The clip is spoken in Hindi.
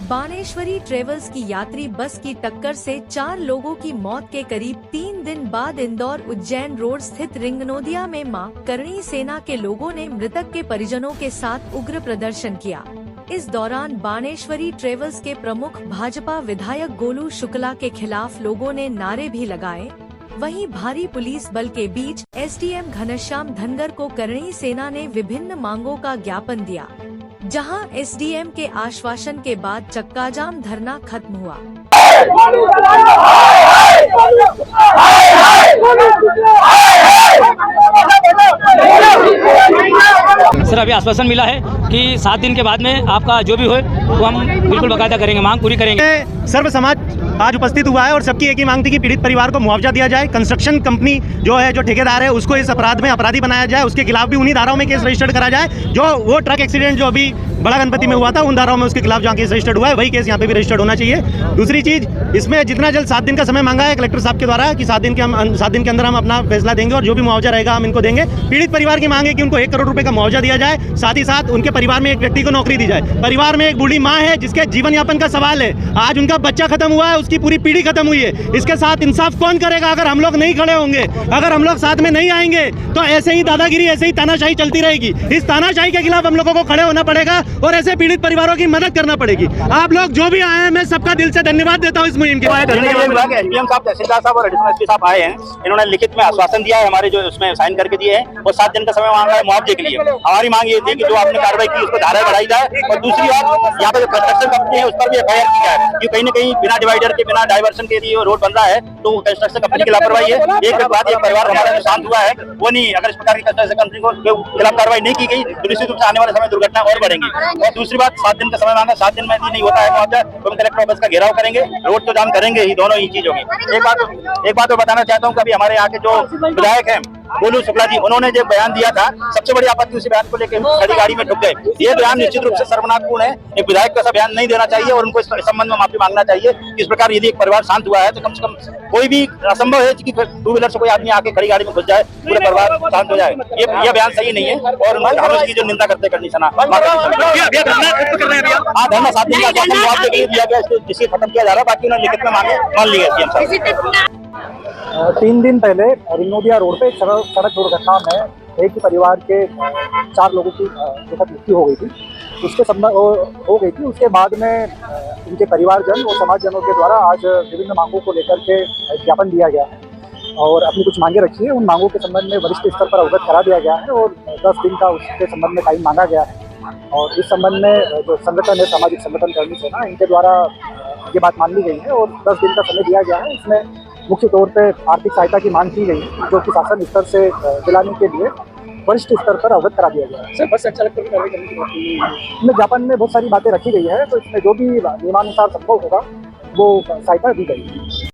बाणेश्वरी ट्रेवल्स की यात्री बस की टक्कर से 4 लोगों की मौत के करीब 3 दिन बाद इंदौर उज्जैन रोड स्थित रिंगनोदिया में मां करणी सेना के लोगों ने मृतक के परिजनों के साथ उग्र प्रदर्शन किया। इस दौरान बाणेश्वरी ट्रेवल्स के प्रमुख भाजपा विधायक गोलू शुक्ला के खिलाफ लोगों ने नारे भी लगाए। वहीं भारी पुलिस बल के बीच एसडीएम घनश्याम धनगर को करणी सेना ने विभिन्न मांगों का ज्ञापन दिया, जहां एसडीएम के आश्वासन के बाद चक्काजाम धरना खत्म हुआ। सर, अभी आश्वासन मिला है कि 7 दिन के बाद में आपका जो भी हो वो हम बिल्कुल बाकायदा करेंगे, मांग पूरी करेंगे। सर्व समाज आज उपस्थित हुआ है और सबकी एक ही मांग थी कि पीड़ित परिवार को मुआवजा दिया जाए। कंस्ट्रक्शन कंपनी जो है, जो ठेकेदार है, उसको इस अपराध में अपराधी बनाया जाए, उसके खिलाफ भी उन्हीं धाराओं में केस रजिस्टर्ड करा जाए। जो वो ट्रक एक्सीडेंट जो अभी बड़ा गणपति में हुआ था, उन धाराओं में उसके खिलाफ जहाँ केस रजिस्टर्ड हुआ है, वही केस यहाँ पे भी रजिस्टर्ड होना चाहिए। दूसरी चीज, इसमें जितना जल्द 7 दिन का समय मांगा है कलेक्टर साहब के द्वारा कि 7 दिन के अंदर हम अपना फैसला देंगे और जो भी मुआवजा रहेगा हम इनको देंगे। पीड़ित परिवार की मांग है कि उनको 1 करोड़ रुपए का मुआवजा दिया जाए, साथ ही साथ उनके परिवार में एक व्यक्ति को नौकरी दी जाए। परिवार में एक बूढ़ी माँ है जिसके जीवन यापन का सवाल है, आज उनका बच्चा खत्म हुआ है, उसकी पूरी पीढ़ी खत्म हुई है। इसके साथ इंसाफ कौन करेगा अगर हम लोग नहीं खड़े होंगे, अगर हम लोग साथ में नहीं आएंगे तो ऐसे ही दादागिरी, ऐसे ही तानाशाही चलती रहेगी। इस तानाशाही के खिलाफ हम लोगों को खड़े होना पड़ेगा और ऐसे पीड़ित परिवारों की मदद करना पड़ेगी। आप लोग जो भी आए हैं, मैं सबका दिल से धन्यवाद देता हूँ इस मुहिम के लिए। एसडीएम साहब, तहसीलदार साहब और एडिशनल एसपी साहब आए हैं, इन्होंने लिखित में आश्वासन दिया है, हमारे जो उसमें साइन करके दिए हैं, और 7 दिन का समय मांगा है मुआवजे के लिए। हमारी मांग ये थी कि जो आपने कार्रवाई की उसको धारा बढ़ाई जाए, और दूसरी बात, यहाँ पे जो कंस्ट्रक्शन कंपनी है उस पर भी एफआईआर की जाए। ये कहीं न कहीं बिना डिवाइडर के, बिना डाइवर्सन के लिए रोड बन रहा है, तो वो कंस्ट्रक्शन कंपनी की लापरवाही है। एक बात, एक परिवार हमारा जो शांत हुआ है वो नहीं, अगर इस प्रकार की कंस्ट्रक्शन कंपनी को खिलाफ कार्रवाई नहीं की गई तो निश्चित रूप से आने वाले समय दुर्घटना और बढ़ेंगी। और दूसरी बात, 7 दिन का समय मांगा, 7 दिन में नहीं होता है मुआवजा तो हम कलेक्टर ऑफिस का घेराव करेंगे, रोड तो जाम करेंगे ही, दोनों ही चीज होगी। एक बात तो बताना चाहता हूँ, कभी हमारे यहाँ के जो विधायक हैं गोलू शुक्ला जी, उन्होंने जो बयान दिया था, सबसे बड़ी आपत्ति उसी बयान को लेकर खड़ी गाड़ी में ठुक गए। ये बयान निश्चित रूप से सर्वनाशपूर्ण है। एक विधायक का ऐसा बयान नहीं देना चाहिए और उनको इस संबंध में माफी मांगना चाहिए। इस प्रकार यदि एक परिवार शांत हुआ है तो कम से कम कोई भी असंभव है कि 2 व्हीलर से कोई आदमी आके खड़ी गाड़ी में घुस जाए, पूरे परिवार शांत हो जाए। ये बयान सही नहीं है और हम इसकी जो निंदा करते हैं कंडीशन धरना 7 दिन का मुआवजे के लिए दिया गया, इसको खत्म किया जा रहा है। बाकी उन्होंने लिखित में मांगे मान ली है। 3 दिन पहले रिंगनोदिया रोड पे एक सड़क दुर्घटना में एक ही परिवार के 4 लोगों की दुखद मृत्यु हो गई थी। उसके बाद में इनके परिवारजन और समाजजनों के द्वारा आज विभिन्न मांगों को लेकर के ज्ञापन दिया गया है और अपनी कुछ मांगे रखी है। उन मांगों के संबंध में वरिष्ठ स्तर पर अवगत करा दिया गया है और 10 दिन का उसके संबंध में टाइम मांगा गया है। और इस संबंध में जो संगठन है, सामाजिक संगठन करनी सेना, इनके द्वारा ये बात मान ली गई है और 10 दिन का समय दिया गया है। इसमें मुख्य तौर पे आर्थिक सहायता की मांग की गई है, जो कि शासन स्तर से दिलाने के लिए वरिष्ठ स्तर पर अवगत करा दिया गया है। सर, बस संचालक पर कार्रवाई करने की बात है। ज्ञापन में बहुत सारी बातें रखी गई है, तो इसमें जो भी नियमानुसार संभव होगा वो सहायता दी गई है।